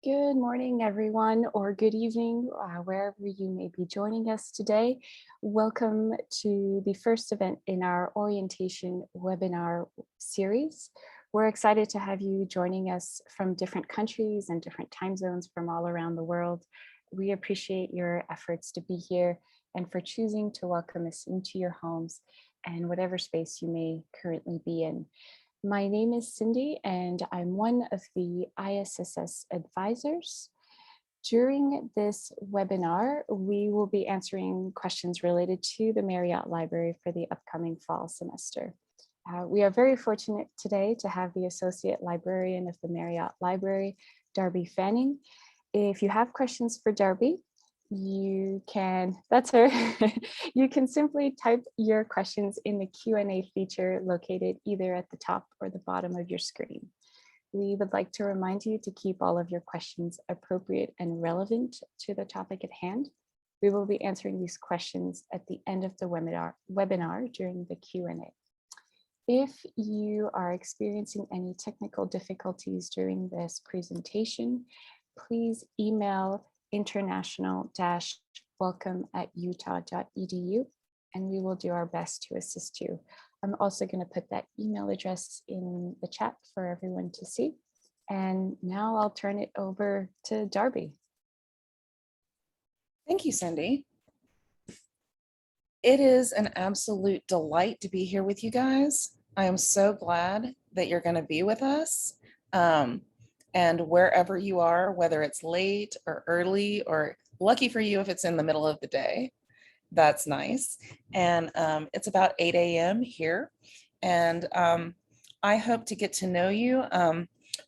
Good morning, everyone, or good evening, wherever you may be joining us today. Welcome to the first event in our orientation webinar series. We're excited to have you joining us from different countries and different time zones from all around the world. We appreciate your efforts to be here and for choosing to welcome us into your homes and whatever space you may currently be in. My name is Cindy, and I'm one of the ISSS advisors. During this webinar, we will be answering questions related to the Marriott Library for the upcoming fall semester. We are very fortunate today to have the Associate Librarian of the Marriott Library, Darby Fanning. If you have questions for Darby, that's her. You can simply type your questions in the Q&A feature located either at the top or the bottom of your screen. We would like to remind you to keep all of your questions appropriate and relevant to the topic at hand. We will be answering these questions at the end of the webinar during the Q&A. If you are experiencing any technical difficulties during this presentation, please email international-welcome@utah.edu and we will do our best to assist you. I'm also going to put that email address in the chat for everyone to see. And now I'll turn it over to Darby. Thank you, Cindy. It is an absolute delight to be here with you guys. I am so glad that you're going to be with us. And wherever you are, whether it's late or early, or lucky for you if it's in the middle of the day, that's nice. And it's about 8 a.m. here. And I hope to get to know you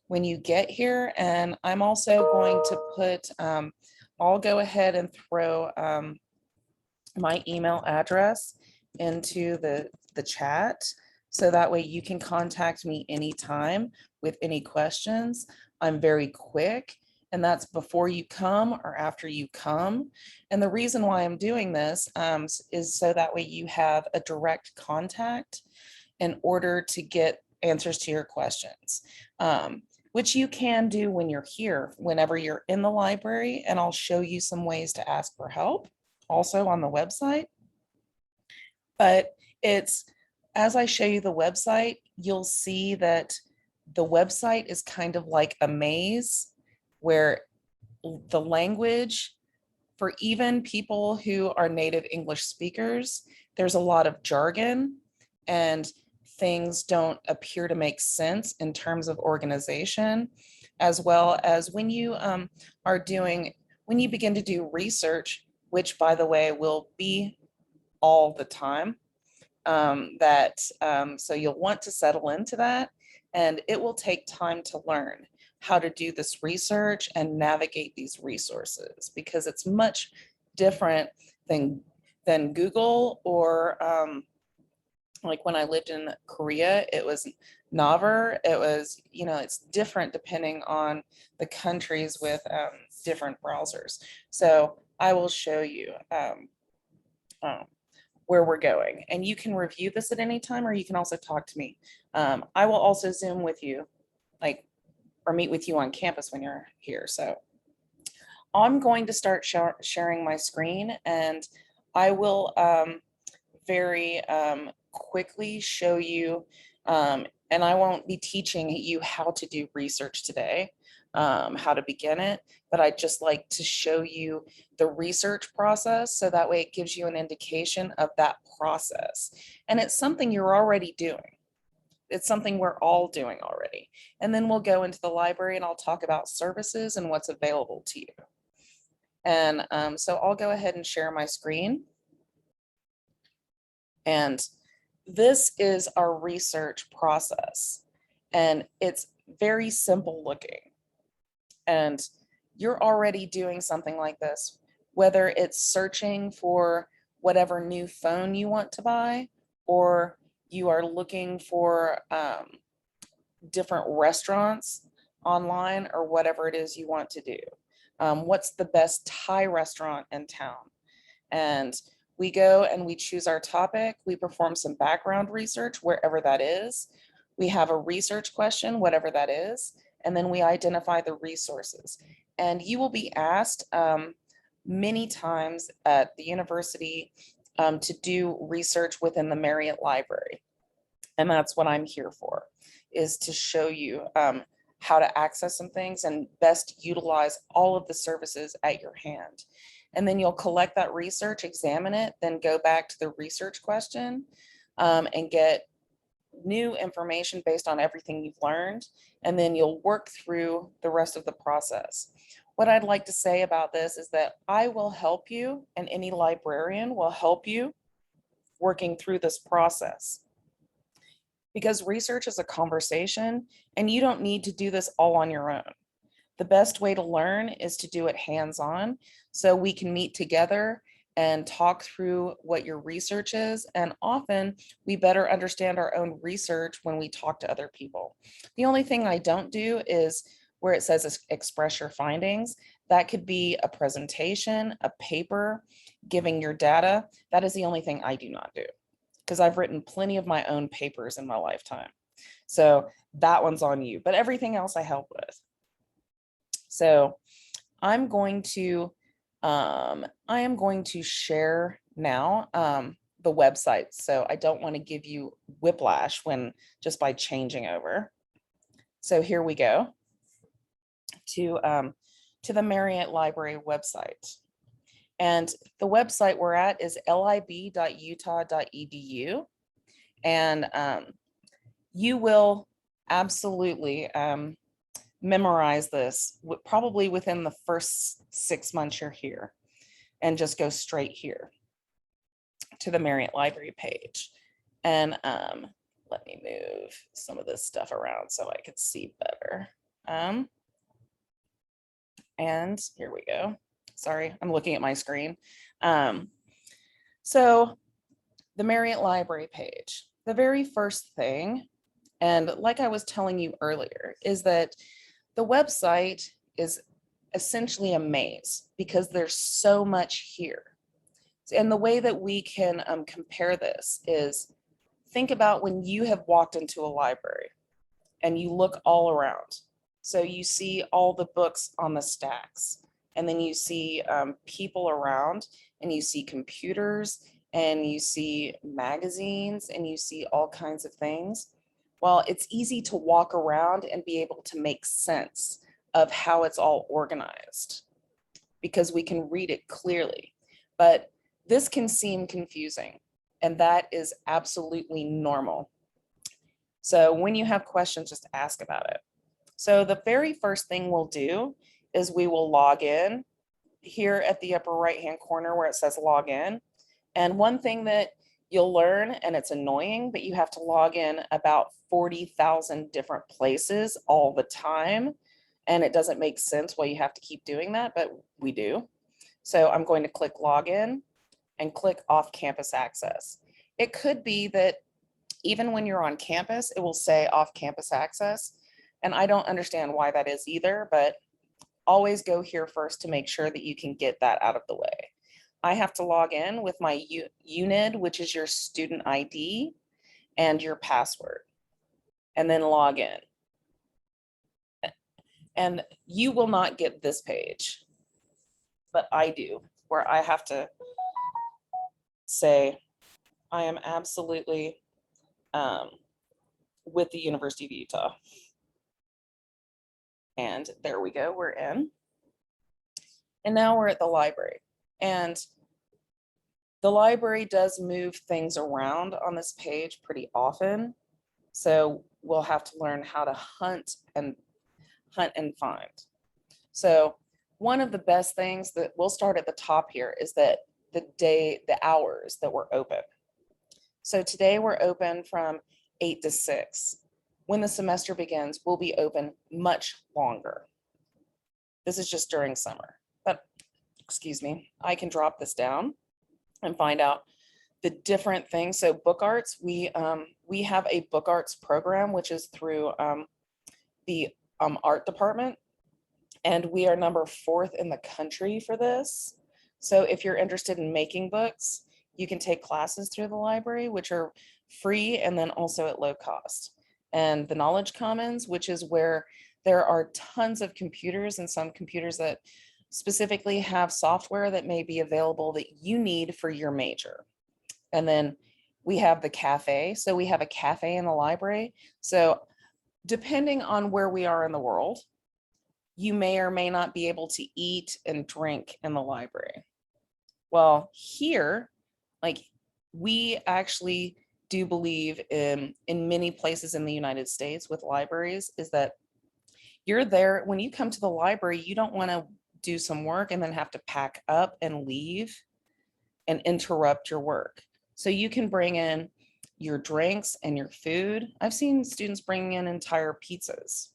when you get here. And I'm also going to put, I'll go ahead and throw my email address into the chat. So that way you can contact me anytime with any questions. I'm very quick, and that's before you come or after you come. And the reason why I'm doing this is so that way you have a direct contact in order to get answers to your questions, which you can do when you're here, whenever you're in the library, and I'll show you some ways to ask for help also on the website. But it's, as I show you the website, you'll see that the website is kind of like a maze where the language, for even people who are native English speakers, there's a lot of jargon and things don't appear to make sense in terms of organization, as well as when you when you begin to do research, which by the way will be all the time, so you'll want to settle into that, and it will take time to learn how to do this research and navigate these resources, because it's much different than Google, or like when I lived in Korea, it was Naver. It was, it's different depending on the countries with different browsers. So I will show you where we're going, and you can review this at any time, or you can also talk to me. I will also Zoom with you, or meet with you on campus when you're here. So I'm going to start sharing my screen, and I will very quickly show you, and I won't be teaching you how to do research today, how to begin it, but I'd just like to show you the research process, so that way it gives you an indication of that process. And it's something you're already doing. It's something we're all doing already. And then we'll go into the library and I'll talk about services and what's available to you. And so I'll go ahead and share my screen. And this is our research process. And it's very simple looking. And you're already doing something like this, whether it's searching for whatever new phone you want to buy, or you are looking for different restaurants online, or whatever it is you want to do. What's the best Thai restaurant in town? And we go and we choose our topic. We perform some background research, wherever that is. We have a research question, whatever that is. and then we identify the resources. And you will be asked many times at the university to do research within the Marriott Library. And that's what I'm here for, is to show you how to access some things and best utilize all of the services at your hand. And then you'll collect that research, examine it, then go back to the research question and get new information based on everything you've learned. And then you'll work through the rest of the process. What I'd like to say about this is that I will help you, and any librarian will help you working through this process. Because research is a conversation, and you don't need to do this all on your own. The best way to learn is to do it hands-on, so we can meet together and talk through what your research is. And often we better understand our own research when we talk to other people. The only thing I don't do is where it says express your findings. That could be a presentation, a paper, giving your data. That is the only thing I do not do, because I've written plenty of my own papers in my lifetime. So that one's on you, but everything else I help with. So I am going to share now the website. So I don't want to give you whiplash when just by changing over. So here we go to the Marriott Library website. And the website we're at is lib.utah.edu. And you will absolutely memorize this probably within the first 6 months you're here, and just go straight here to the Marriott Library page. And let me move some of this stuff around so I could see better. And here we go. Sorry, I'm looking at my screen. So the Marriott Library page, the very first thing, and like I was telling you earlier, is that the website is essentially a maze because there's so much here. And the way that we can compare this is, think about when you have walked into a library and you look all around. So you see all the books on the stacks, and then you see people around, and you see computers, and you see magazines, and you see all kinds of things. Well, it's easy to walk around and be able to make sense of how it's all organized because we can read it clearly. But this can seem confusing, and that is absolutely normal. So when you have questions, just ask about it. So the very first thing we'll do is we will log in here at the upper right-hand corner where it says log in. And one thing that you'll learn, and it's annoying, but you have to log in about 40,000 different places all the time. And it doesn't make sense why you have to keep doing that, but we do. So I'm going to click login and click off campus access. It could be that even when you're on campus, it will say off campus access. And I don't understand why that is either, but always go here first to make sure that you can get that out of the way. I have to log in with my UNID, which is your student ID, and your password, and then log in. And you will not get this page, but I do, where I have to say, I am absolutely with the University of Utah. And there we go, we're in. And now we're at the library. And the library does move things around on this page pretty often. So we'll have to learn how to hunt and find. So one of the best things that we'll start at the top here is that the hours that we're open. So today we're open from 8 to 6. When the semester begins, we'll be open much longer. This is just during summer, but excuse me, I can drop this down and find out the different things. So book arts, we have a book arts program, which is through the art department. And we are number 4th in the country for this. So if you're interested in making books, you can take classes through the library, which are free and then also at low cost. And the Knowledge Commons, which is where there are tons of computers, and some computers that specifically have software that may be available that you need for your major. And then we have the cafe. So we have a cafe in the library. So depending on where we are in the world, you may or may not be able to eat and drink in the library. Well, here, like, we actually do believe in many places in the United States with libraries, is that you're there when you come to the library, you don't want to do some work and then have to pack up and leave and interrupt your work. So you can bring in your drinks and your food. I've seen students bringing in entire pizzas.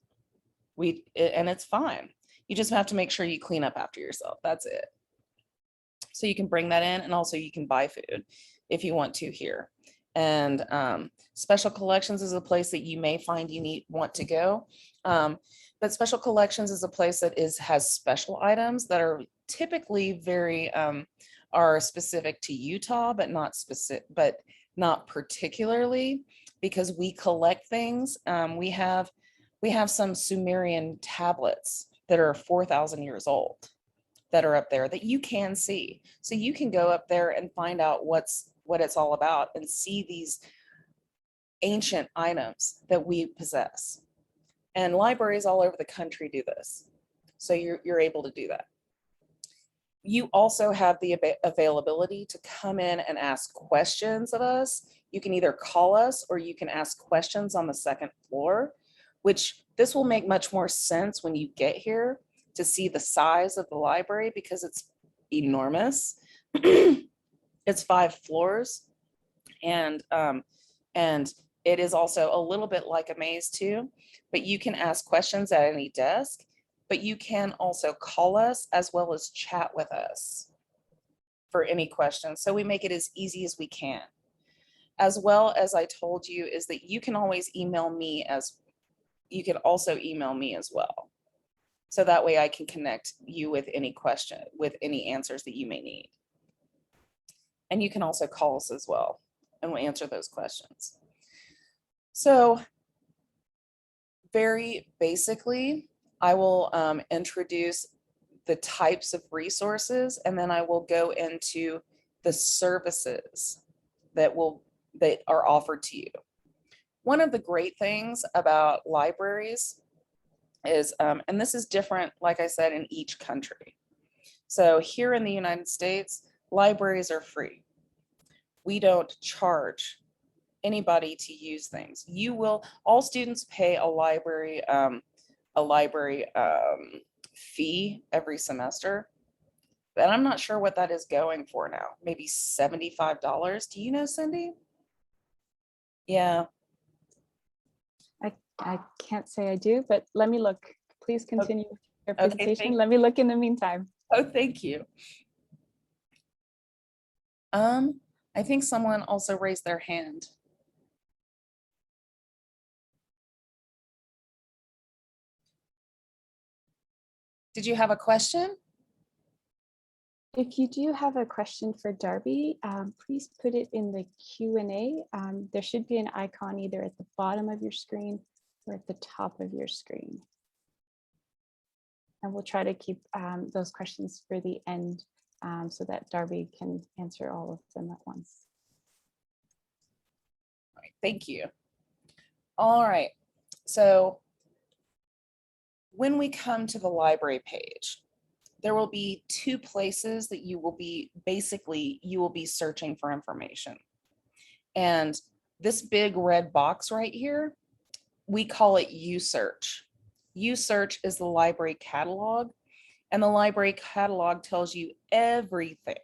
And it's fine. You just have to make sure you clean up after yourself. That's it. So you can bring that in, and also you can buy food if you want to here. And special collections is a place that you may find you want to go. But special collections is a place that has special items that are typically very are specific to Utah, but not particularly, because we collect things. We have some Sumerian tablets that are 4,000 years old that are up there that you can see. So you can go up there and find out what it's all about and see these ancient items that we possess. And libraries all over the country do this. So you're able to do that. You also have the availability to come in and ask questions of us. You can either call us or you can ask questions on the second floor, which this will make much more sense when you get here to see the size of the library, because it's enormous. It's 5 floors, and it is also a little bit like a maze too, but you can ask questions at any desk, but you can also call us as well as chat with us for any questions. So we make it as easy as we can. As well as I told you, is that you can always email me you can also email me as well. So that way I can connect you with any question, with any answers that you may need. And you can also call us as well, and we'll answer those questions. So very basically, I will introduce the types of resources, and then I will go into the services that are offered to you. One of the great things about libraries is, and this is different, like I said, in each country. So here in the United States, libraries are free. We don't charge anybody to use things. All students pay a library fee every semester, but I'm not sure what that is going for now. Maybe $75. Do you know, Cindy? Yeah. I can't say I do, but let me look. Please continue with your Okay, presentation. Let me look in the meantime. Oh, thank you. I think someone also raised their hand. Did you have a question? If you do have a question for Darby, please put it in the Q&A. There should be an icon either at the bottom of your screen or at the top of your screen. And we'll try to keep those questions for the end so that Darby can answer all of them at once. All right, thank you. All right, so when we come to the library page, there will be 2 places that you will be searching for information. And this big red box right here, we call it U-Search. U-Search is the library catalog, and the library catalog tells you everything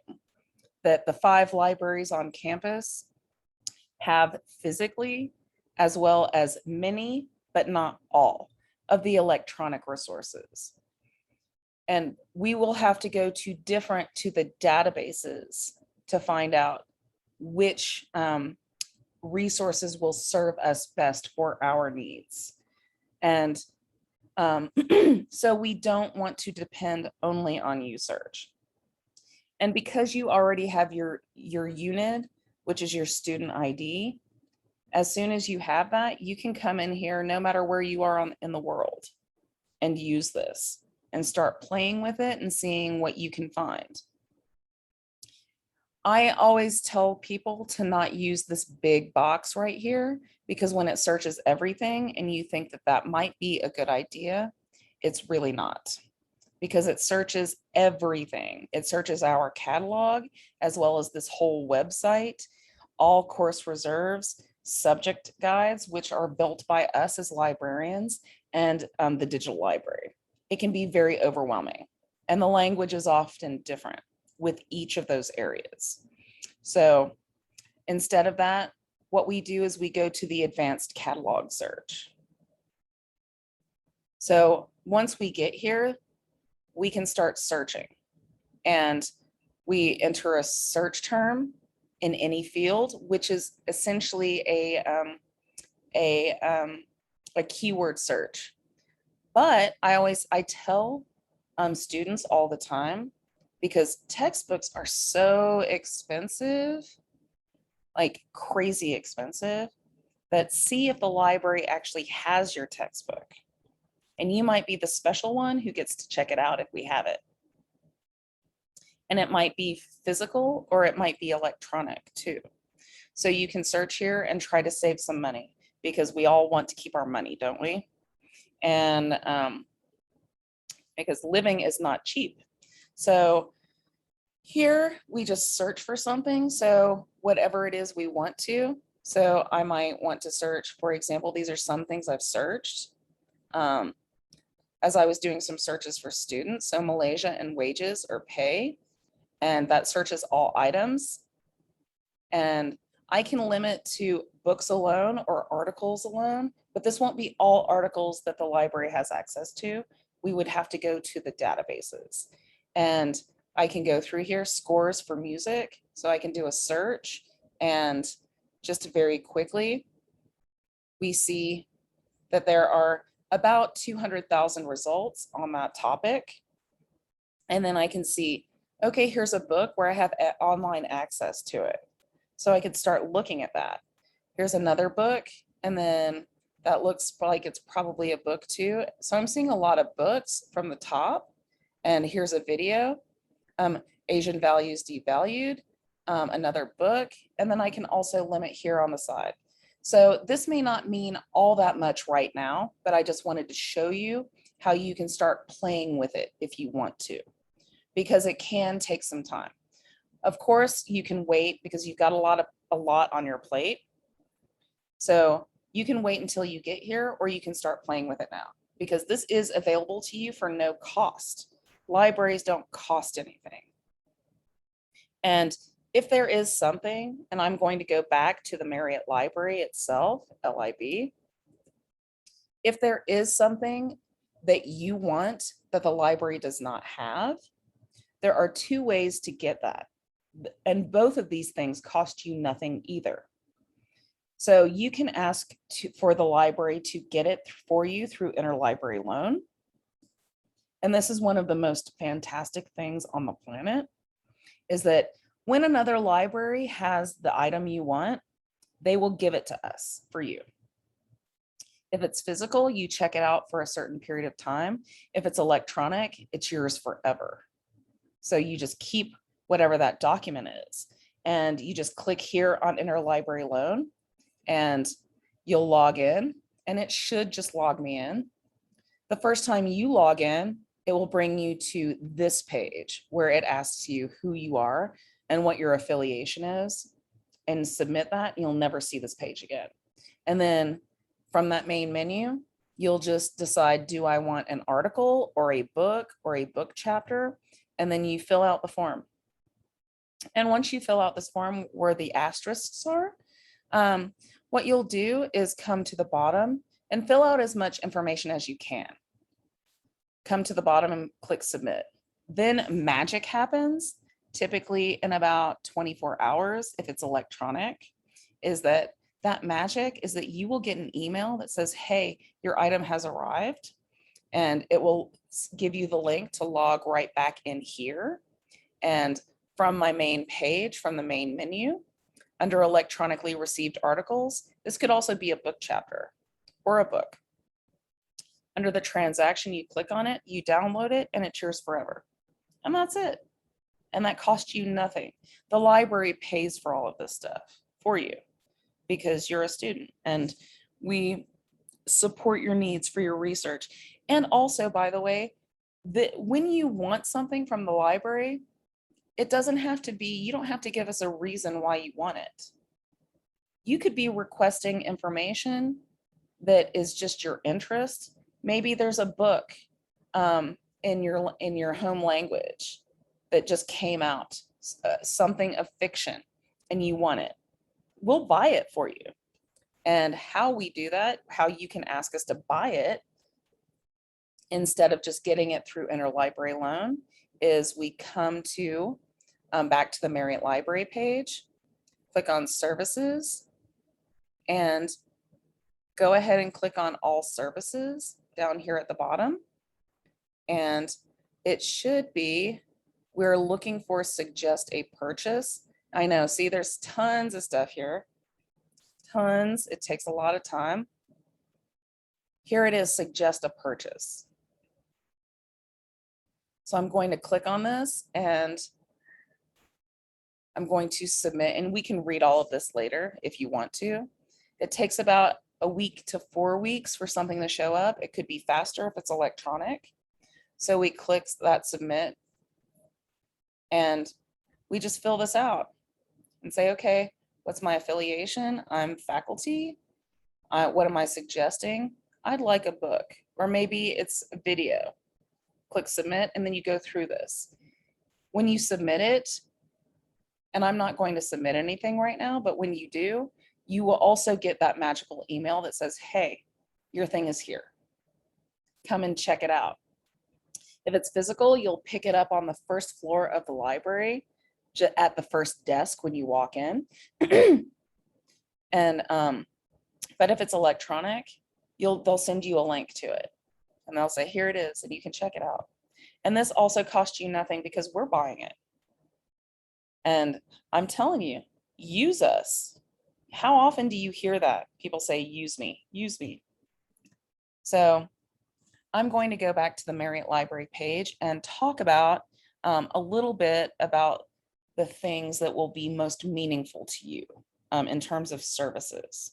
that the 5 libraries on campus have physically, as well as many, but not all, of the electronic resources. And we will have to go to the databases to find out which resources will serve us best for our needs. And so we don't want to depend only on U-Search. And because you already have your unit, which is your student ID, as soon as you have that, you can come in here no matter where you are in the world. and use this and start playing with it and seeing what you can find. I always tell people to not use this big box right here, because when it searches everything and you think that that might be a good idea, it's really not, because it searches everything. It searches our catalog as well as this whole website, all course reserves, subject guides, which are built by us as librarians, and the digital library. It can be very overwhelming, and the language is often different with each of those areas. So instead of that, what we do is we go to the advanced catalog search. So once we get here, we can start searching, and we enter a search term in any field, which is essentially a keyword search. But I tell students all the time, because textbooks are so expensive, like crazy expensive, that see if the library actually has your textbook. And you might be the special one who gets to check it out if we have it. And it might be physical or it might be electronic too. So you can search here and try to save some money, because we all want to keep our money, don't we? And because living is not cheap. So here we just search for something. So whatever it is we want to. So I might want to search, for example, these are some things I've searched as I was doing some searches for students. So Malaysia and wages or pay, and that searches all items. And I can limit to books alone or articles alone, but this won't be all articles that the library has access to. We would have to go to the databases. And I can go through here, scores for music. So I can do a search, and just very quickly, we see that there are about 200,000 results on that topic. And then I can see, okay, here's a book where I have online access to it. So I could start looking at that. Here's another book, and then that looks like it's probably a book too. So I'm seeing a lot of books from the top, and here's a video, Asian Values Devalued, another book, and then I can also limit here on the side. So this may not mean all that much right now, but I just wanted to show you how you can start playing with it if you want to, because it can take some time. Of course, you can wait because you've got a lot on your plate. So you can wait until you get here, or you can start playing with it now, because this is available to you for no cost. Libraries don't cost anything. And if there is something, and I'm going to go back to the Marriott Library itself, LIB, if there is something that you want that the library does not have, there are two ways to get that. And both of these things cost you nothing either. So you can ask for the library to get it for you through Interlibrary Loan. And this is one of the most fantastic things on the planet, is that when another library has the item you want, they will give it to us for you. If it's physical, you check it out for a certain period of time. If it's electronic, it's yours forever. So you just keep whatever that document is, and you just click here on Interlibrary Loan, and you'll log in, and it should just log me in. The first time you log in, it will bring you to this page where it asks you who you are and what your affiliation is, and submit that. You'll never see this page again. And then from that main menu, you'll just decide, do I want an article or a book chapter? And then you fill out the form. And once you fill out this form where the asterisks are, what you'll do is come to the bottom and fill out as much information as you can. Come to the bottom and click submit. Then magic happens, typically in about 24 hours if it's electronic, is that magic is that you will get an email that says, hey, your item has arrived, and it will give you the link to log right back in here. And from my main page, from the main menu, under electronically received articles, this could also be a book chapter or a book. Under the transaction, you click on it, you download it, and it's yours forever. And that's it. And that costs you nothing. The library pays for all of this stuff for you because you're a student, and we support your needs for your research. And also, by the way, that when you want something from the library, it doesn't have to be, you don't have to give us a reason why you want it. You could be requesting information that is just your interest. Maybe there's a book in your home language that just came out, something of fiction, and you want it. We'll buy it for you. And how we do that, how you can ask us to buy it instead of just getting it through Interlibrary Loan, is we come to back to the Marriott Library page, click on Services, and go ahead and click on All Services down here at the bottom. And it should be, we're looking for Suggest a Purchase. I know, see, there's tons of stuff here. Tons, it takes a lot of time. Here it is, Suggest a Purchase. So I'm going to click on this and I'm going to submit, and we can read all of this later if you want to. It takes about a week to 4 weeks for something to show up. It could be faster if it's electronic. So we click that submit and we just fill this out and say, okay, what's my affiliation? I'm faculty. What am I suggesting? I'd like a book, or maybe it's a video. Click submit, and then you go through this. When you submit it, and I'm not going to submit anything right now, but when you do, you will also get that magical email that says, hey, your thing is here. Come and check it out. If it's physical, you'll pick it up on the first floor of the library, at the first desk when you walk in. And but if it's electronic, they'll send you a link to it, and they'll say, here it is, and you can check it out. And this also costs you nothing because we're buying it. And I'm telling you, use us. How often do you hear that? People say, use me, use me. So I'm going to go back to the Marriott Library page and talk about a little bit about the things that will be most meaningful to you in terms of services.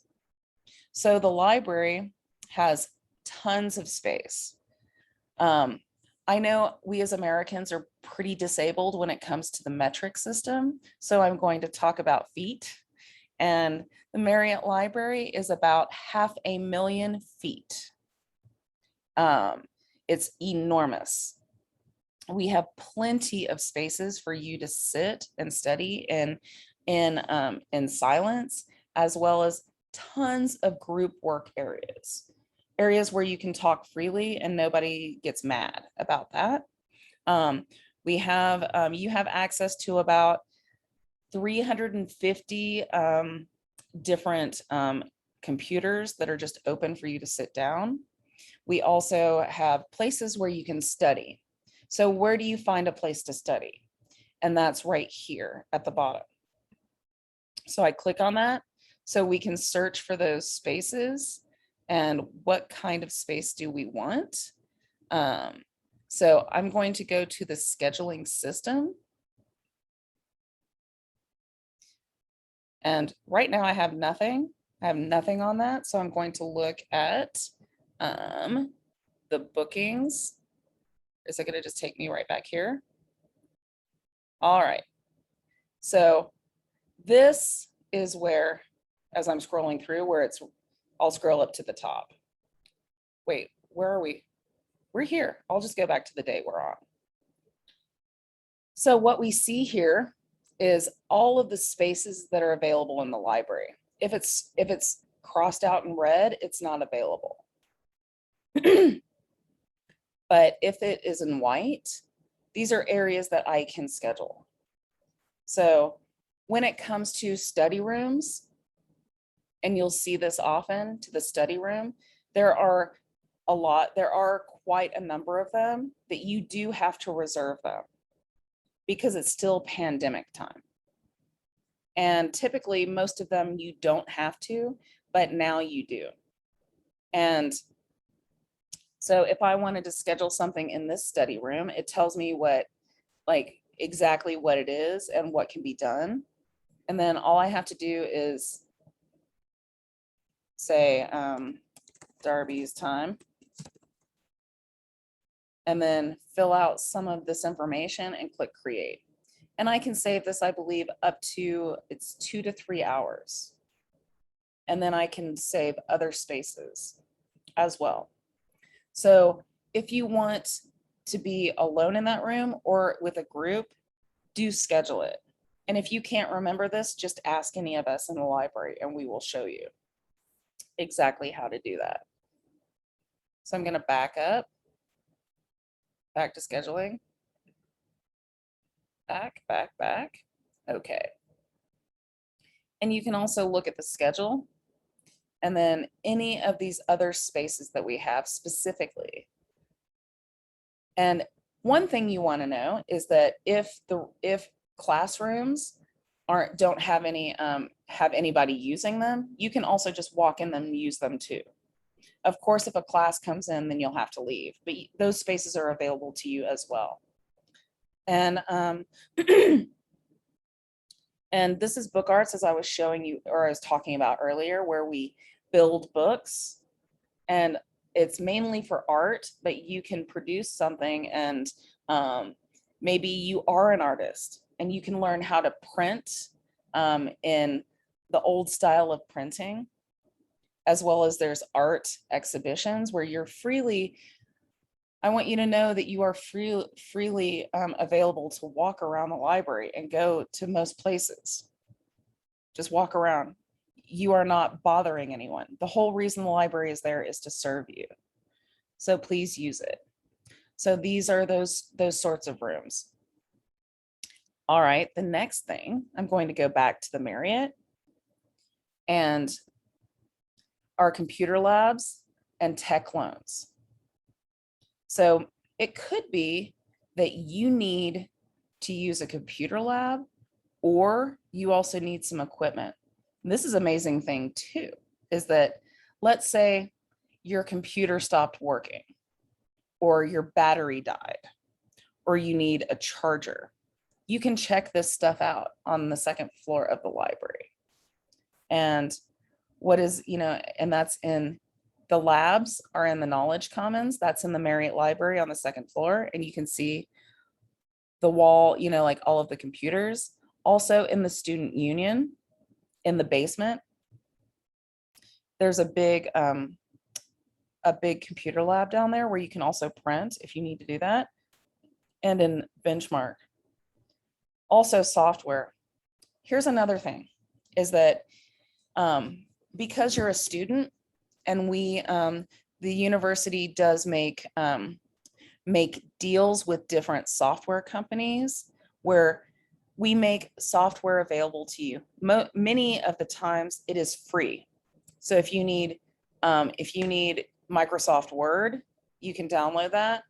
So the library has tons of space. I know we as Americans are pretty disabled when it comes to the metric system, so I'm going to talk about feet. And the Marriott Library is about 500,000 feet. It's enormous. We have plenty of spaces for you to sit and study in silence, as well as tons of group work areas where you can talk freely and nobody gets mad about that. You have access to about 350 different computers that are just open for you to sit down. We also have places where you can study. So where do you find a place to study? And that's right here at the bottom. So I click on that so we can search for those spaces and what kind of space do we want. So I'm going to go to the scheduling system. And right now I have nothing. I have nothing on that. So I'm going to look at the bookings. Is it going to just take me right back here? All right. So this is where, as I'm scrolling through, I'll scroll up to the top. Wait, where are we? We're here. I'll just go back to the day we're on. So what we see here is all of the spaces that are available in the library. If it's crossed out in red, it's not available. But if it is in white, these are areas that I can schedule. So when it comes to study rooms, and you'll see this often to the study room, there are quite a number of them that you do have to reserve them because it's still pandemic time. And typically most of them you don't have to, but now you do. And So if I wanted to schedule something in this study room, it tells me like exactly what it is and what can be done. And then all I have to do is say Darby's time, and then fill out some of this information and click create. And I can save this, I believe, up to it's 2 to 3 hours. And then I can save other spaces as well. So if you want to be alone in that room or with a group, do schedule it. And if you can't remember this, just ask any of us in the library and we will show you exactly how to do that. So I'm going to back up, back to scheduling, back. Okay. And you can also look at the schedule and then any of these other spaces that we have specifically. And one thing you want to know is that if classrooms don't have anybody using them, you can also just walk in them and use them too. Of course, if a class comes in, then you'll have to leave, but those spaces are available to you as well. And and this is Book Arts, as I was showing you, or I was talking about earlier, where we build books, and it's mainly for art, but you can produce something, and maybe you are an artist and you can learn how to print in the old style of printing, as well as there's art exhibitions where you're freely, I want you to know that you are freely available to walk around the library and go to most places. Just walk around. You are not bothering anyone. The whole reason the library is there is to serve you. So please use it. So these are those sorts of rooms. All right, the next thing, I'm going to go back to the Marriott and our computer labs and tech loans. So it could be that you need to use a computer lab, or you also need some equipment. And this is an amazing thing too, is that let's say your computer stopped working, or your battery died, or you need a charger. You can check this stuff out on the second floor of the library. And what is, and that's in the labs are in the Knowledge Commons. That's in the Marriott Library on the second floor. And you can see the wall, like all of the computers. Also in the Student Union, in the basement, there's a big computer lab down there where you can also print if you need to do that. And in Benchmark. Also software. Here's another thing, is that because you're a student, and the university does make deals with different software companies where we make software available to you. Many of the times it is free. So if you need Microsoft Word, you can download that.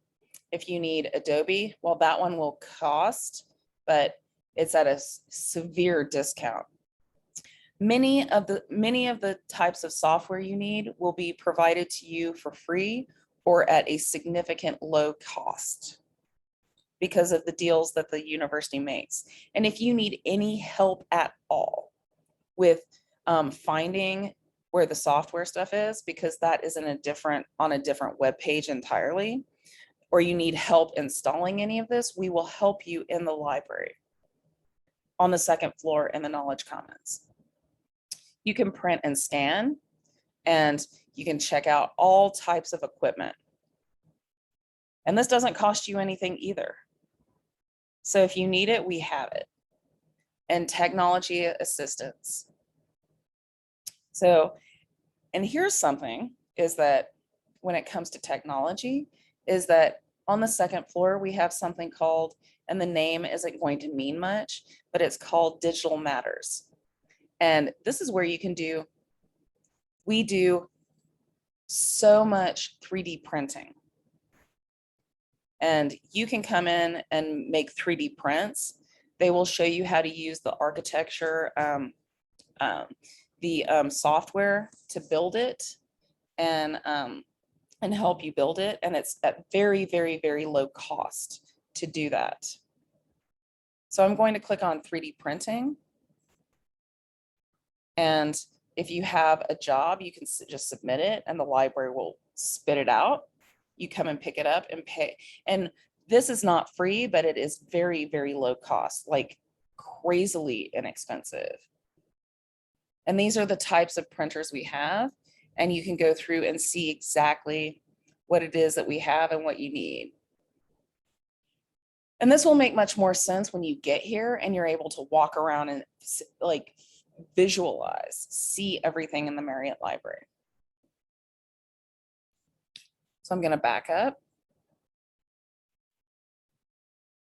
If you need Adobe, well, that one will cost, but it's at a severe discount. Many of the types of software you need will be provided to you for free or at a significant low cost because of the deals that the university makes. And if you need any help at all with finding where the software stuff is, because that is on a different web page entirely, or you need help installing any of this, we will help you in the library on the second floor in the Knowledge Commons. You can print and scan, and you can check out all types of equipment. And this doesn't cost you anything either. So if you need it, we have it. And technology assistance. So, and here's something, is that when it comes to technology, is that on the second floor, we have something called, and the name isn't going to mean much, but it's called Digital Matters. And this is where you can we do so much 3D printing. And you can come in and make 3D prints. They will show you how to use the architecture, the software to build it. And and help you build it. And it's at very, very, very low cost to do that. So I'm going to click on 3D printing. And if you have a job, you can just submit it and the library will spit it out. You come and pick it up and pay. And this is not free, but it is very, very low cost, like crazily inexpensive. And these are the types of printers we have. And you can go through and see exactly what it is that we have and what you need. And this will make much more sense when you get here and you're able to walk around and like visualize, see everything in the Marriott library. So I'm going to back up.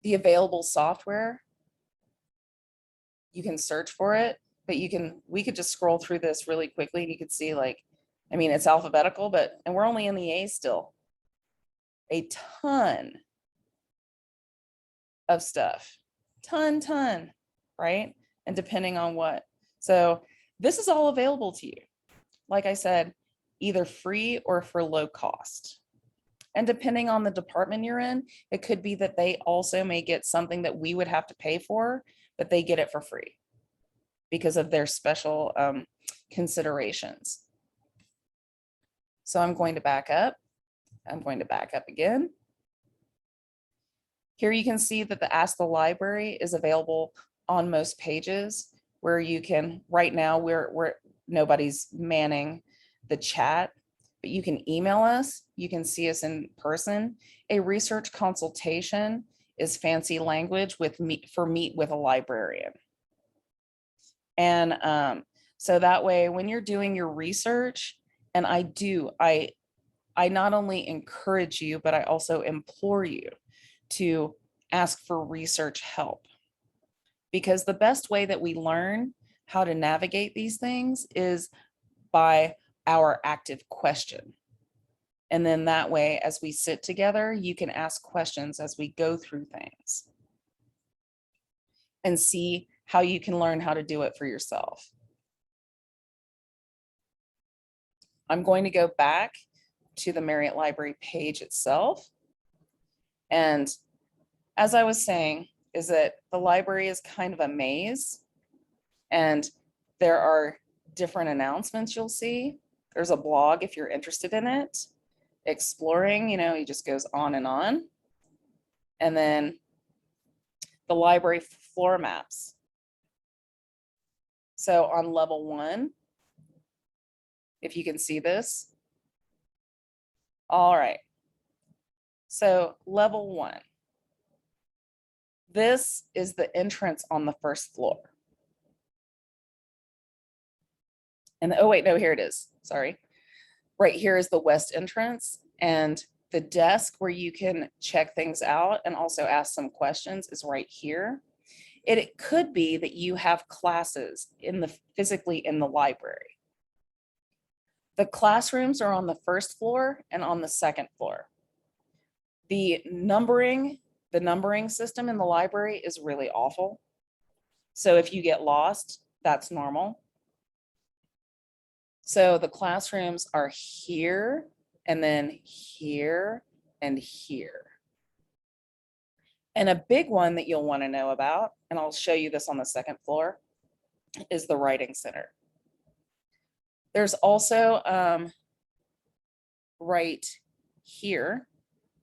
The available software, you can search for it, but we could just scroll through this really quickly and you could see like, I mean, it's alphabetical, and we're only in the A still. A ton of stuff, ton, right? And depending on what. So this is all available to you. Like I said, either free or for low cost. And depending on the department you're in, it could be that they also may get something that we would have to pay for, but they get it for free because of their special considerations. So I'm going to back up. I'm going to back up again. Here you can see that the Ask the Library is available on most pages where you can, right now we're nobody's manning the chat, but you can email us, you can see us in person. A research consultation is fancy language for meet with a librarian. And so that way when you're doing your research, and I not only encourage you, but I also implore you to ask for research help. Because the best way that we learn how to navigate these things is by our active question. And then that way, as we sit together, you can ask questions as we go through things and see how you can learn how to do it for yourself. I'm going to go back to the Marriott Library page itself. And as I was saying, is that the library is kind of a maze and there are different announcements you'll see. There's a blog if you're interested in it. Exploring, it just goes on. And then the library floor maps. So on level 1, if you can see this. All right. So level 1. This is the entrance on the first floor. And oh wait, no, here it is. Sorry. Right here is the west entrance, and the desk where you can check things out and also ask some questions is right here. It could be that you have classes physically in the library. The classrooms are on the first floor and on the second floor. The numbering system in the library is really awful. So if you get lost, that's normal. So the classrooms are here, and then here and here. And a big one that you'll want to know about, and I'll show you this on the second floor, is the writing center. There's also right here,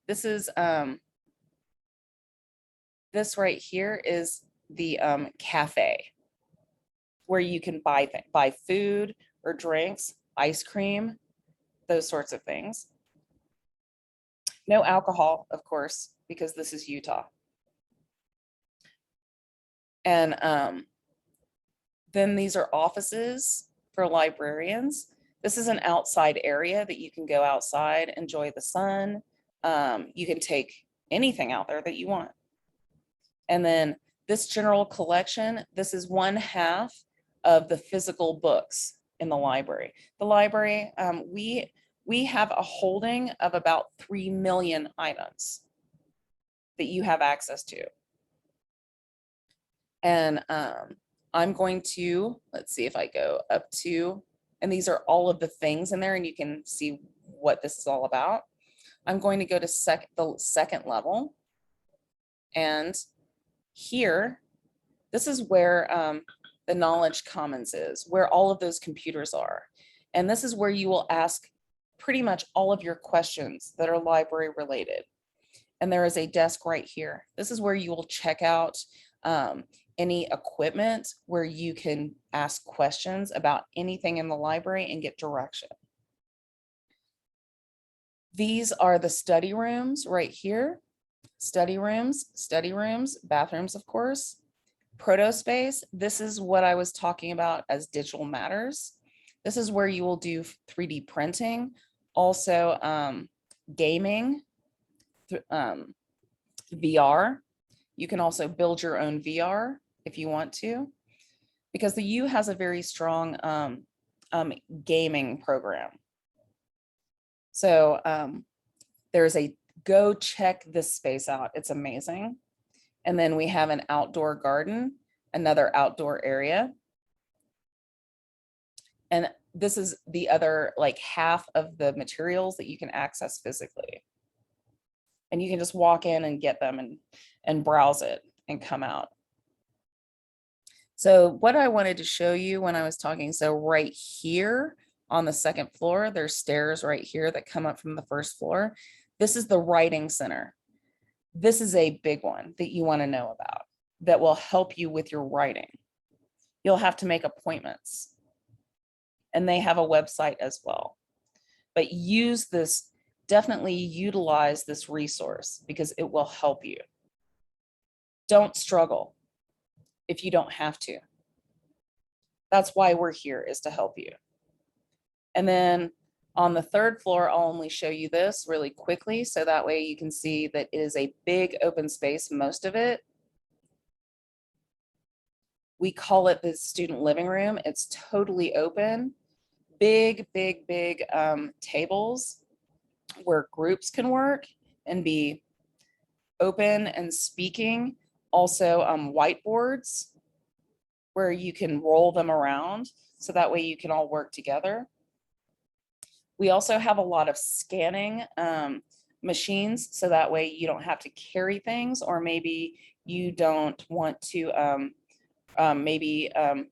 this right here is the cafe where you can buy food or drinks, ice cream, those sorts of things. No alcohol, of course, because this is Utah. And then these are offices for librarians. This is an outside area that you can go outside, enjoy the sun. You can take anything out there that you want. And then this general collection, this is 1/2 of the physical books in the library. The library, we have a holding of about 3 million items that you have access to. And I'm going to, let's see if I go up to, and these are all of the things in there, and you can see what this is all about. I'm going to go to the second level. And here, this is where the Knowledge Commons is, where all of those computers are. And this is where you will ask pretty much all of your questions that are library related. And there is a desk right here. This is where you will check out any equipment where you can ask questions about anything in the library and get direction. These are the study rooms right here. Study rooms, bathrooms, of course. Proto space, this is what I was talking about as digital matters. This is where you will do 3D printing, also gaming, VR. You can also build your own VR if you want to, because the U has a very strong gaming program. So there's a go check this space out. It's amazing. And then we have an outdoor garden, another outdoor area. And this is the other like half of the materials that you can access physically. And you can just walk in and get them and browse it and come out. So what I wanted to show you when I was talking, so right here on the second floor, there's stairs right here that come up from the first floor. This is the writing center. This is a big one that you want to know about that will help you with your writing. You'll have to make appointments. And they have a website as well. But use this, definitely utilize this resource because it will help you. Don't struggle if you don't have to. That's why we're here, is to help you. And then on the third floor, I'll only show you this really quickly, so that way you can see that it is a big open space, most of it. We call it the student living room. It's totally open. Big tables where groups can work and be open and speaking. Also whiteboards where you can roll them around, so that way you can all work together. We also have a lot of scanning machines, so that way you don't have to carry things, or maybe you don't want to,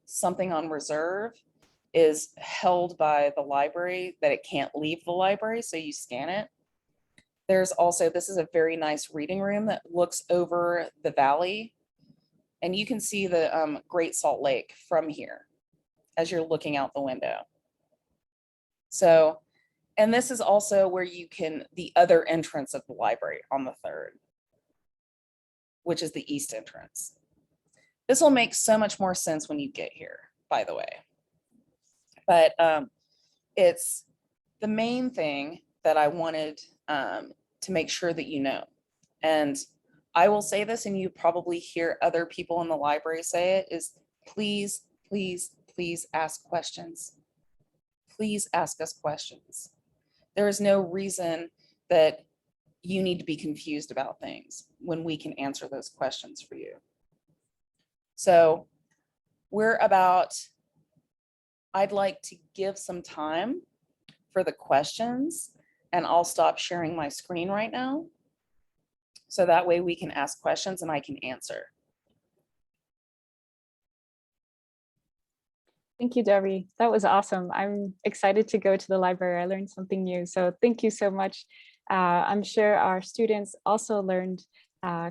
something on reserve is held by the library that it can't leave the library, so you scan it. There's also, this is a very nice reading room that looks over the valley, and you can see the Great Salt Lake from here as you're looking out the window. So, and this is also where you can, the other entrance of the library on the third, which is the east entrance. This will make so much more sense when you get here, by the way. But it's the main thing that I wanted to make sure that you know. And I will say this, and you probably hear other people in the library say it, is please, please, please ask questions. Please ask us questions. There is no reason that you need to be confused about things when we can answer those questions for you. So we're about, I'd like to give some time for the questions, and I'll stop sharing my screen right now. So that way we can ask questions and I can answer. Thank you, Debbie. That was awesome. I'm excited to go to the library. I learned something new. So thank you so much. I'm sure our students also learned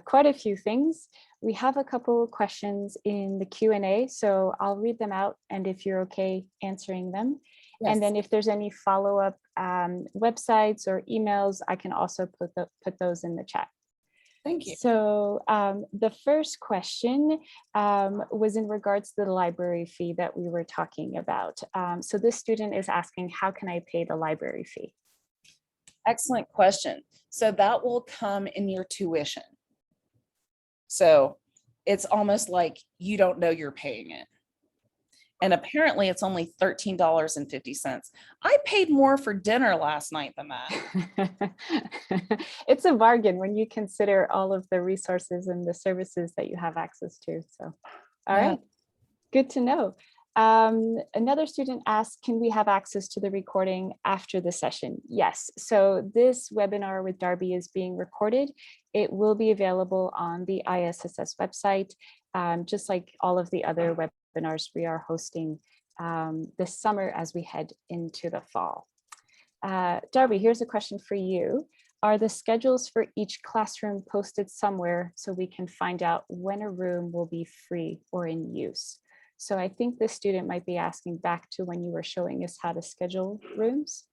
quite a few things. We have a couple of questions in the Q&A, so I'll read them out, and if you're okay answering them. Yes. And then if there's any follow-up websites or emails, I can also put those in the chat. Thank you. So the first question was in regards to the library fee that we were talking about. So this student is asking, how can I pay the library fee? Excellent question. So that will come in your tuition. So it's almost like you don't know you're paying it. And apparently it's only $13.50. I paid more for dinner last night than that. It's a bargain when you consider all of the resources and the services that you have access to. So, all right, good to know. Another student asked, can we have access to the recording after the session? Yes, so this webinar with Darby is being recorded. It will be available on the ISSS website, just like all of the other webinars we are hosting this summer as we head into the fall. Darby, here's a question for you. Are the schedules for each classroom posted somewhere so we can find out when a room will be free or in use? So I think this student might be asking back to when you were showing us how to schedule rooms.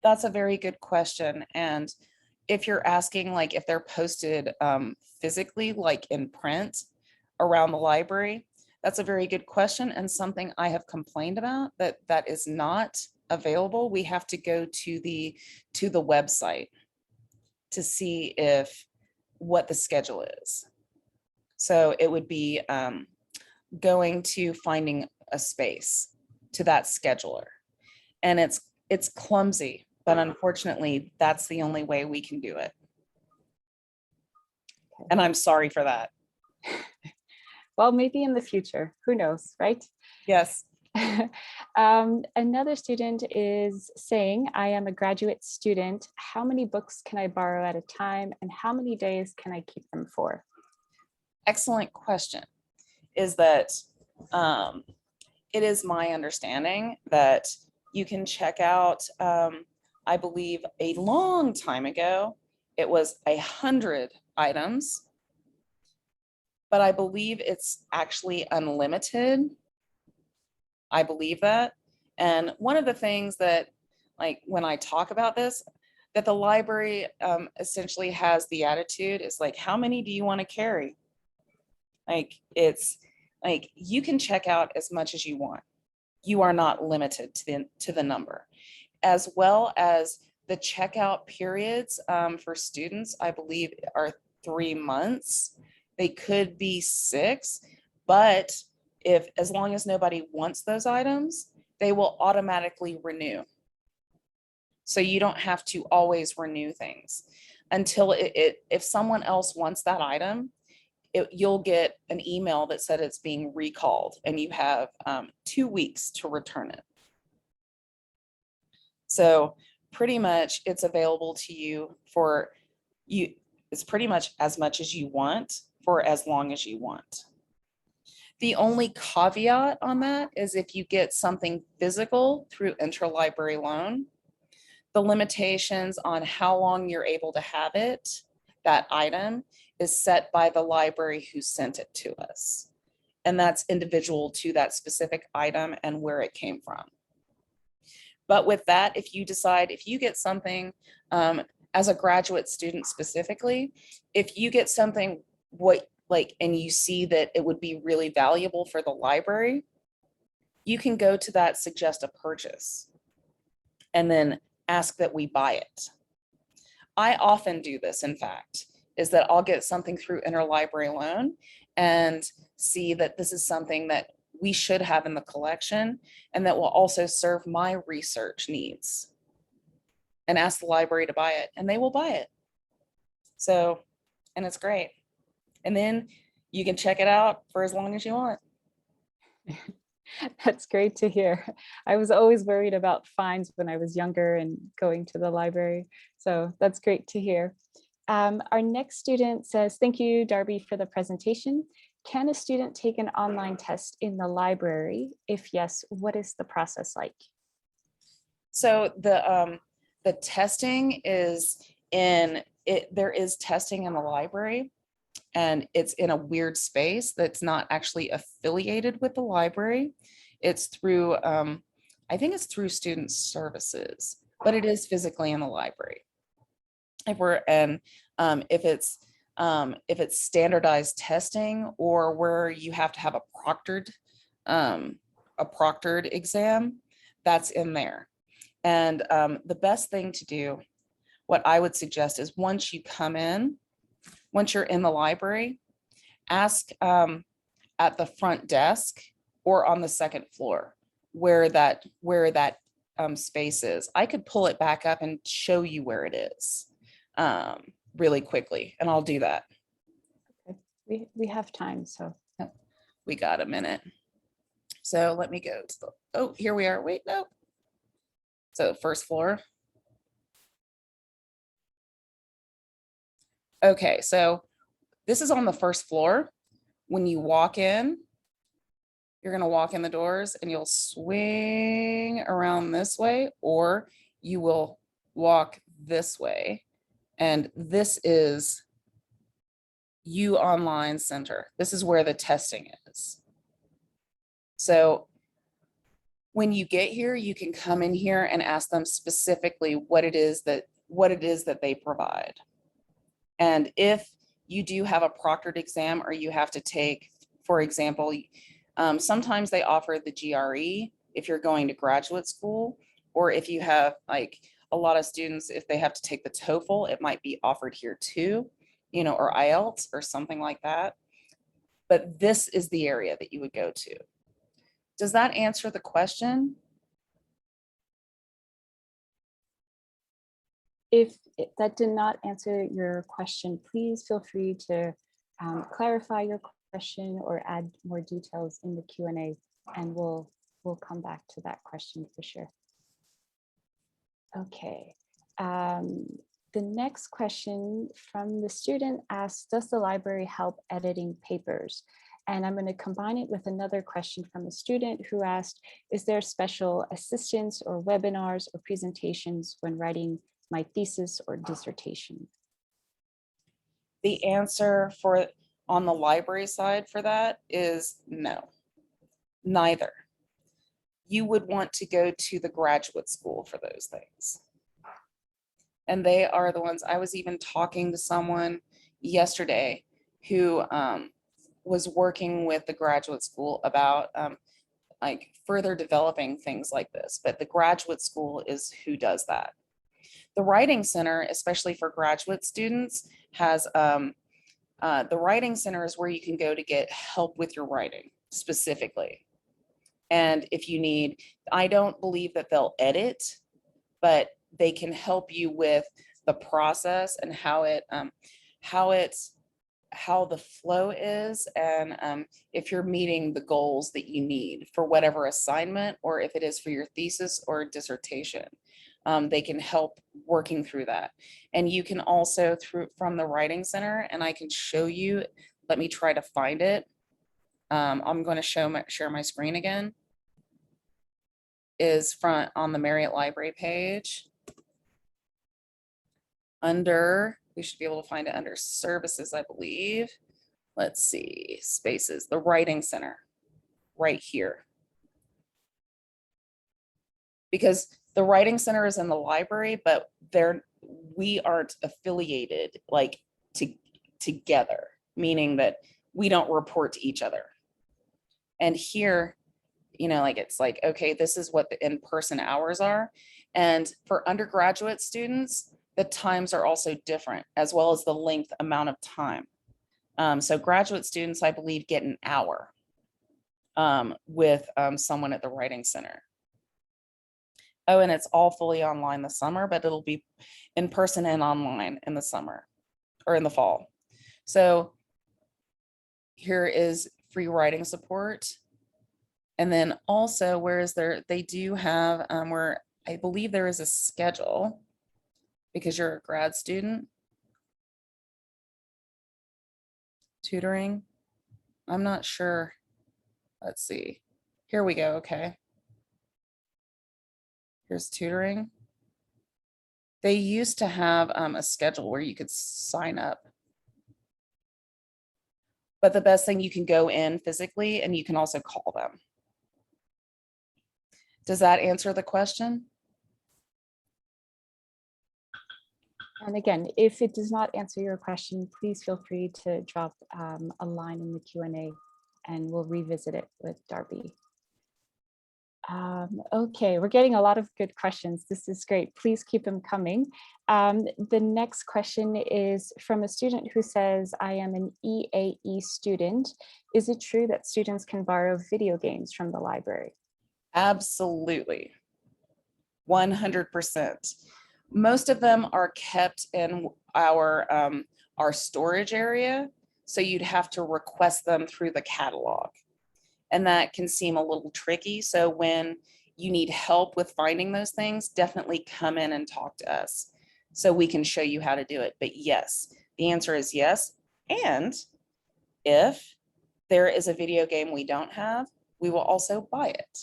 That's a very good question. And if you're asking like if they're posted physically, like in print around the library, that's a very good question and something I have complained about that is not available. We have to go to the website to see if what the schedule is. So it would be going to finding a space to that scheduler. And it's clumsy, but unfortunately, that's the only way we can do it. And I'm sorry for that. Well, maybe in the future, who knows, right? Yes. Another student is saying, I am a graduate student. How many books can I borrow at a time and how many days can I keep them for? Excellent question. Is that it is my understanding that you can check out, I believe a long time ago, it was 100 items, but I believe it's actually unlimited. I believe that. And one of the things that, like, when I talk about this, that the library essentially has the attitude is like, how many do you want to carry? Like, it's like, you can check out as much as you want. You are not limited to the number, as well as the checkout periods for students, I believe are 3 months. They could be 6, but as long as nobody wants those items, they will automatically renew. So you don't have to always renew things until if someone else wants that item, you'll get an email that said it's being recalled and you have 2 weeks to return it. So pretty much it's available to you it's pretty much as you want for as long as you want. The only caveat on that is if you get something physical through Interlibrary Loan, the limitations on how long you're able to have it, that item, is set by the library who sent it to us. And that's individual to that specific item and where it came from. But with that, if you get something as a graduate student specifically, if you get something and you see that it would be really valuable for the library, you can go to that suggest a purchase and then ask that we buy it. I often do this, in fact, is that I'll get something through Interlibrary Loan and see that this is something that we should have in the collection and that will also serve my research needs, and ask the library to buy it and they will buy it. So, and it's great. And then you can check it out for as long as you want. That's great to hear. I was always worried about fines when I was younger and going to the library. So that's great to hear. Our next student says, thank you, Darby, for the presentation. Can a student take an online test in the library? If yes, what is the process like? So the testing is there is testing in the library, and it's in a weird space that's not actually affiliated with the library. It's through, I think it's through student services, but it is physically in the library. If it's standardized testing or where you have to have a proctored exam, that's in there. And the best thing to do, what I would suggest is once you're in the library, ask at the front desk or on the second floor where that space is. I could pull it back up and show you where it is really quickly, and I'll do that. Okay. We have time, so. We got a minute. So let me go to the, oh, here we are. Wait, no. So first floor. Okay, so this is on the first floor. When you walk in, you're going to walk in the doors and you'll swing around this way, or you will walk this way. And this is U Online Center. This is where the testing is. So when you get here, you can come in here and ask them specifically what it is that they provide. And if you do have a proctored exam or you have to take, for example, sometimes they offer the GRE if you're going to graduate school, or if you have like a lot of students, if they have to take the TOEFL, it might be offered here too, you know, or IELTS or something like that. But this is the area that you would go to. Does that answer the question? If that did not answer your question, please feel free to clarify your question or add more details in the Q&A, and we'll come back to that question for sure. Okay. The next question from the student asks, does the library help editing papers? And I'm going to combine it with another question from a student who asked, is there special assistance or webinars or presentations when writing my thesis or dissertation? The answer for on the library side for that is no, neither. You would want to go to the graduate school for those things. And they are the ones, I was even talking to someone yesterday who was working with the graduate school about like further developing things like this, but the graduate school is who does that. The Writing Center, especially for graduate students, has the Writing Center is where you can go to get help with your writing specifically. And if you need, I don't believe that they'll edit, but they can help you with the process and how the flow is, and if you're meeting the goals that you need for whatever assignment, or if it is for your thesis or dissertation. They can help working through that. And you can also from the Writing Center, and I can show you, let me try to find it. I'm going to share my screen again, is on the Marriott Library page. We should be able to find it under services, I believe. Let's see, spaces, the Writing Center, right here. Because the Writing Center is in the library, but we aren't affiliated like together, meaning that we don't report to each other. And here, you know, like it's like, okay, this is what the in-person hours are. And for undergraduate students, the times are also different, as well as the amount of time. So graduate students, I believe, get an hour with someone at the Writing Center. Oh, and it's all fully online this summer, but it'll be in person and online in the summer or in the fall. So here is free writing support. And then also, they do have where I believe there is a schedule, because you're a grad student. Tutoring. I'm not sure. Let's see. Here we go. Okay. Here's tutoring. They used to have a schedule where you could sign up. But the best thing, you can go in physically and you can also call them. Does that answer the question? And again, if it does not answer your question, please feel free to drop a line in the Q&A and we'll revisit it with Darby. Okay, we're getting a lot of good questions. This is great. Please keep them coming. The next question is from a student who says, I am an EAE student. Is it true that students can borrow video games from the library? Absolutely. 100%. Most of them are kept in our storage area, so you'd have to request them through the catalog. and that can seem a little tricky. So when you need help with finding those things, definitely come in and talk to us so we can show you how to do it. But yes, the answer is yes. And if there is a video game we don't have, we will also buy it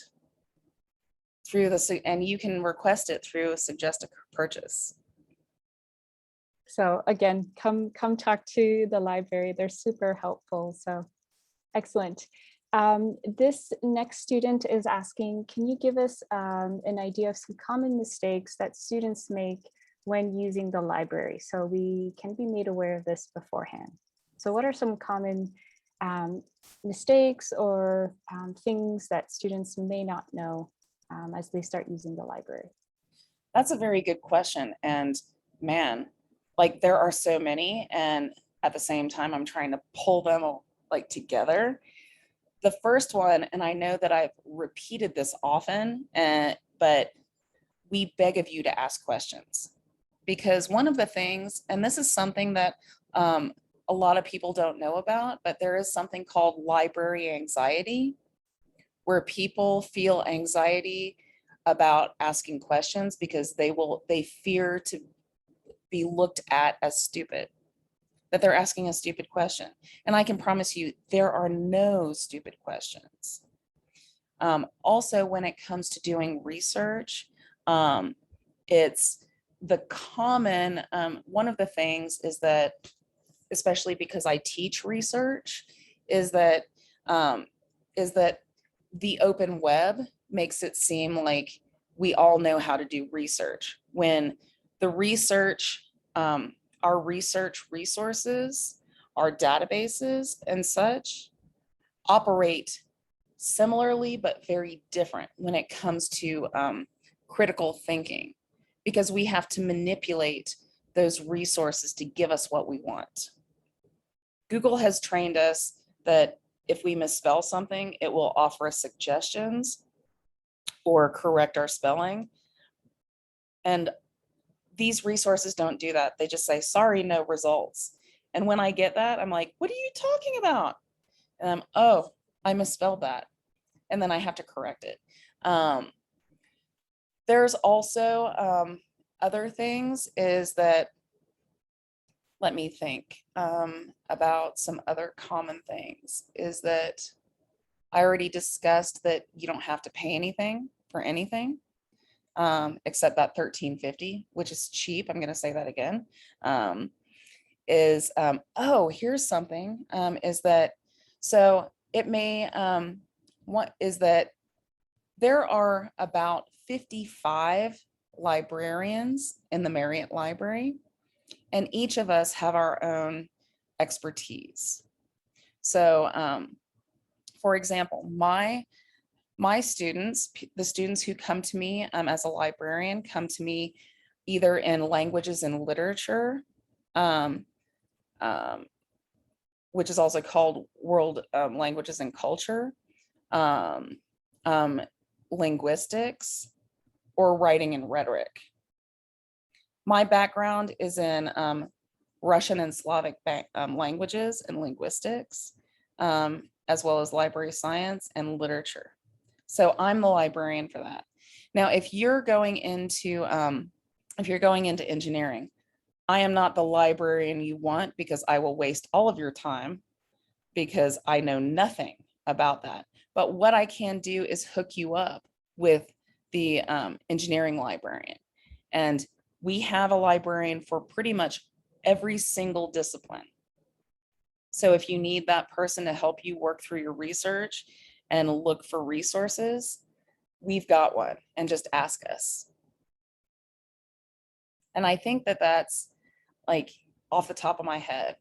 through and you can request it through a suggest a purchase. So again, come talk to the library. They're super helpful. So excellent. This next student is asking, can you give us an idea of some common mistakes that students make when using the library so we can be made aware of this beforehand? So what are some common mistakes or things that students may not know as they start using the library? That's a very good question. And man, like there are so many, and at the same time, I'm trying to pull them like together. The first one, and I know that I've repeated this often, but we beg of you to ask questions. Because one of the things, and this is something that a lot of people don't know about, but there is something called library anxiety, where people feel anxiety about asking questions because they fear to be looked at as stupid, that they're asking a stupid question. And I can promise you, there are no stupid questions. Also, when it comes to doing research, it's the common, one of the things is that, especially because I teach research, is that the open web makes it seem like we all know how to do research, when the research, our research resources, our databases and such operate similarly but very different when it comes to critical thinking, because we have to manipulate those resources to give us what we want. Google has trained us that if we misspell something, it will offer us suggestions or correct our spelling. And these resources don't do that. They just say, sorry, no results. And when I get that, I'm like, what are you talking about? And oh, I misspelled that. And then I have to correct it. There's also other things is that, let me think about some other common things, is that I already discussed that you don't have to pay anything for anything. Except that $13.50, which is cheap. I'm going to say that again. Oh, here's something, is that, so it may, what is that there are about 55 librarians in the Marriott Library, and each of us have our own expertise. So, for example, my students, the students who come to me as a librarian, come to me either in languages and literature, which is also called world languages and culture, linguistics, or writing and rhetoric. My background is in Russian and Slavic languages and linguistics, as well as library science and literature. So I'm the librarian for that. Now, if you're going into engineering, I am not the librarian you want, because I will waste all of your time because I know nothing about that. But what I can do is hook you up with the engineering librarian. And we have a librarian for pretty much every single discipline. So if you need that person to help you work through your research and look for resources, we've got one, and just ask us. And I think that that's like off the top of my head.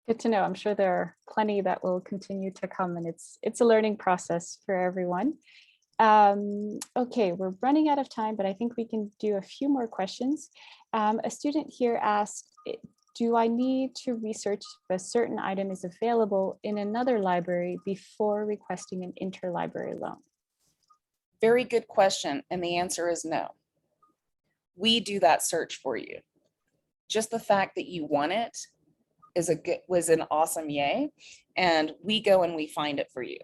Good to know. I'm sure there are plenty that will continue to come, and it's a learning process for everyone. Okay, we're running out of time, but I think we can do a few more questions. A student here asked, do I need to research if a certain item is available in another library before requesting an interlibrary loan? Very good question. And the answer is no. We do that search for you. Just the fact that you want it was an awesome yay. And we go and we find it for you,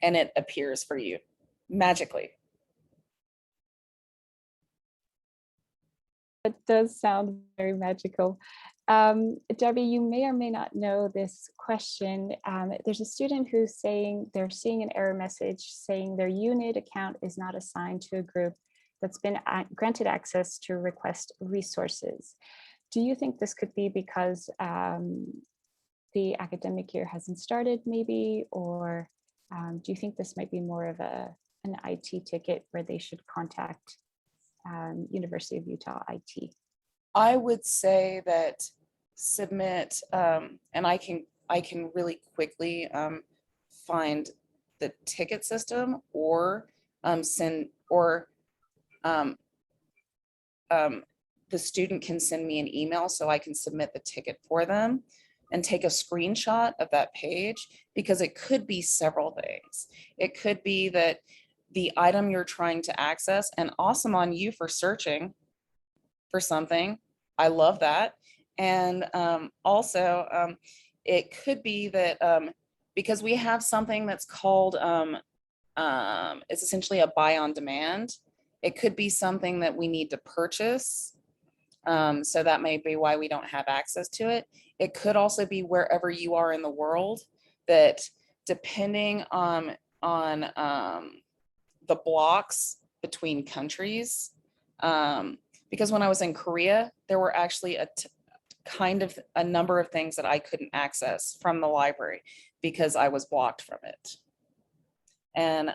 and it appears for you magically. It does sound very magical. Debbie, you may or may not know this question. There's a student who's saying they're seeing an error message saying their unit account is not assigned to a group that's been granted access to request resources. Do you think this could be because the academic year hasn't started maybe, or do you think this might be more of an IT ticket where they should contact University of Utah IT? I would say that submit, and I can really quickly find the ticket system, or send, or um, the student can send me an email so I can submit the ticket for them and take a screenshot of that page, because it could be several things. It could be that the item you're trying to access, and awesome on you for searching for something. I love that. And also, it could be that because we have something that's called, it's essentially a buy on demand. It could be something that we need to purchase. So that may be why we don't have access to it. It could also be wherever you are in the world, that depending on the blocks between countries, because when I was in Korea, there were actually a number of things that I couldn't access from the library because I was blocked from it. And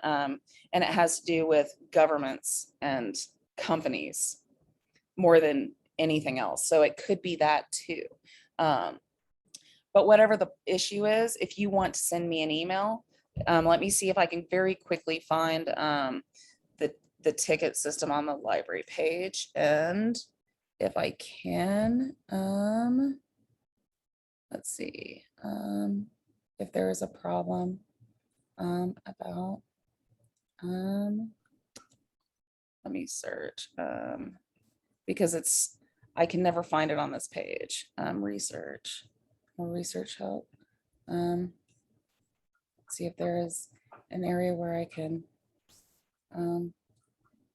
it has to do with governments and companies more than anything else. So it could be that too. But whatever the issue is, if you want to send me an email, let me see if I can very quickly find the ticket system on the library page. And if I can, let's see if there is a problem about, let me search, because I can never find it on this page. Research, more research help. See if there is an area where I can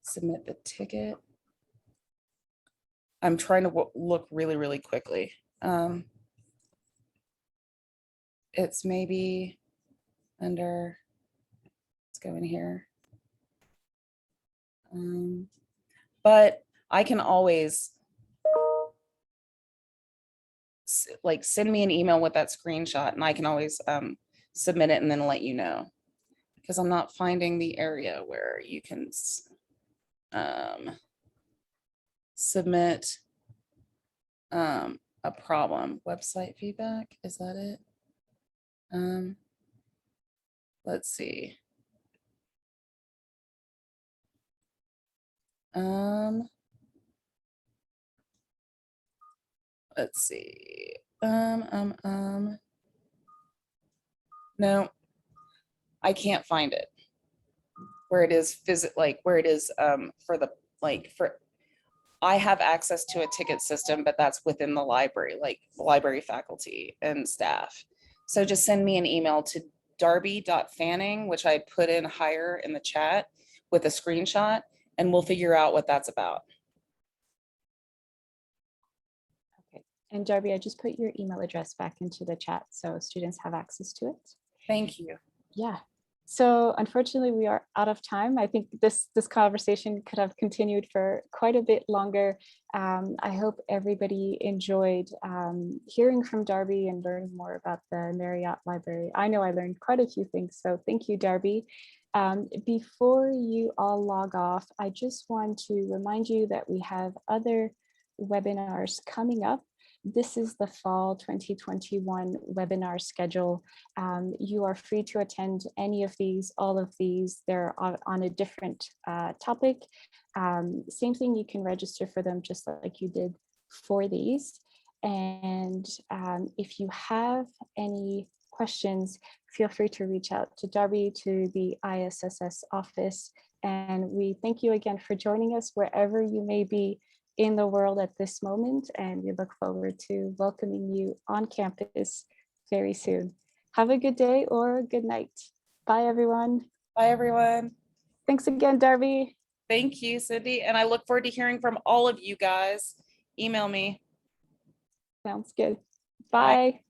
submit the ticket. I'm trying to look really, really quickly. It's maybe under, let's go in here. But I can always like send me an email with that screenshot, and I can always submit it and then let you know, because I'm not finding the area where you can submit a problem. Website feedback, is that it? Let's see. Let's see. No, I can't find it where it is where it is for the, I have access to a ticket system, but that's within the library, like library faculty and staff. So just send me an email to darby.fanning, which I put in higher in the chat with a screenshot, and we'll figure out what that's about. Okay, and Darby, I just put your email address back into the chat so students have access to it. Thank you. Yeah. So unfortunately, we are out of time. I think this conversation could have continued for quite a bit longer. I hope everybody enjoyed hearing from Darby and learning more about the Marriott Library. I know I learned quite a few things, so thank you, Darby. Before you all log off, I just want to remind you that we have other webinars coming up. This is the fall 2021 webinar schedule. You are free to attend any of these, all of these. They're on a different topic. Same thing, you can register for them just like you did for these. And if you have any questions, feel free to reach out to Darby, to the ISSS office. And we thank you again for joining us wherever you may be. in the world at this moment, and we look forward to welcoming you on campus very soon. Have a good day or good night. Bye, everyone. Bye, everyone. Thanks again, Darby. Thank you, Cindy. And I look forward to hearing from all of you guys. Email me. Sounds good. Bye. Bye.